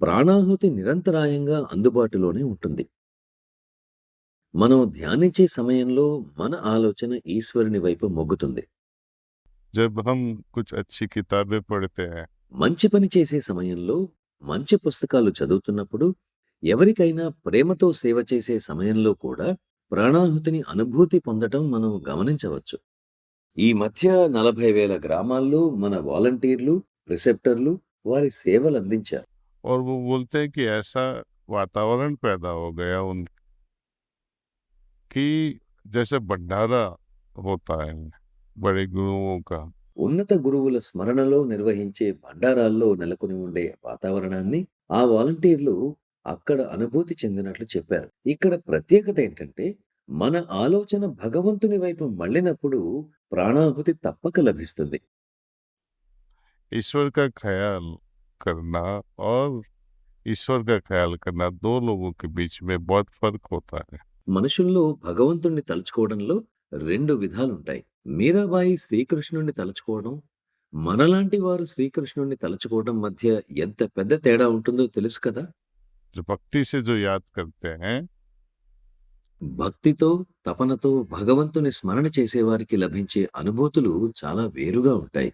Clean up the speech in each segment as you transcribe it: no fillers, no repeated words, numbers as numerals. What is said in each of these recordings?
ప్రాణాహుతి నిరంతరాయంగా అందుబాటులోనే ఉంటుంది. మనం ధ్యానించే సమయంలో మన ఆలోచన ఈశ్వరుని వైపు మొగ్గుతుంది. जब हम कुछ अच्छी किताबें पढ़ते हैं, మంచి పని చేసే సమయంలో, మంచి పుస్తకాలు చదువుతున్నప్పుడు, ఎవరికైనా ప్రేమతో సేవ చేసే సమయంలో కూడా ప్రాణాహుతిని అనుభూతి పొందటం మనం గమనించవచ్చు. ఈ మధ్య 40,000 గ్రామాల్లో మన వాలంటీర్లు, ప్రిసెప్టర్లు వారి సేవలందించారు. और वो बोलते हैं कि ऐसा वातावरण पैदा हो गया उनकी जैसे भंडारा होता है बड़े गुरुओं का। ఉన్నత గురువుల స్మరణలో నిర్వహించే భండారాల్లో నెలకొని ఉండే వాతావరణాన్ని ఆ వాలంటీర్లు అక్కడ అనుభూతి చెందినట్లు చెప్పారు. ఇక్కడ ప్రత్యేకత ఏంటంటే, మన ఆలోచన భగవంతుని వైపు మళ్ళినప్పుడు ప్రాణాహుతి తప్పక లభిస్తుంది. ईश्वर का ख्याल करना और ईश्वर का ख्याल करना 2 लोगों के बीच में बहुत फ़र्क होता है। మనుషుల్లో భగవంతుణ్ణి తలుచుకోవడంలో 2 విధాలుంటాయి. మీరాబాయి శ్రీకృష్ణుణ్ణి తలుచుకోవడం, మనలాంటి వారు శ్రీకృష్ణుణ్ణి తలుచుకోవడం మధ్య ఎంత పెద్ద తేడా ఉంటుందో తెలుసు కదా! जो भक्ति से जो याद करते हैं, భక్తితో, తపనతో భగవంతుని స్మరణ చేసేవారికి లభించే అనుభూతులు చాలా వేరుగా ఉంటాయి.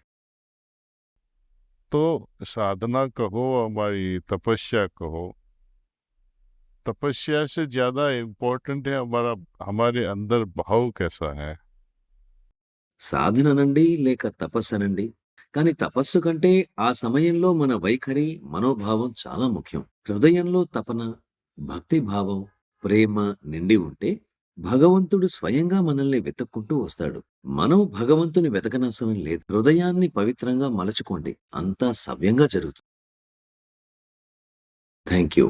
तो साधना कहो, हमारी तपस्या कहो, तपस्या से ज़्यादा इम्पोर्टेंट है हमारा हमारे अंदर भाव कैसा है। సాధననండి లేక తపస్సనండి, కానీ తపస్సు కంటే ఆ సమయంలో మన వైఖరి, మనోభావం చాలా ముఖ్యం. హృదయంలో తపన, భక్తి భావం, ప్రేమ నిండి ఉంటే భగవంతుడు స్వయంగా మనల్ని వెతుక్కుంటూ వస్తాడు. మనం భగవంతుని వెతకనవసరం లేదు. హృదయాన్ని పవిత్రంగా మలచుకోండి. అంతా సవ్యంగా జరుగుతుంది. Thank you.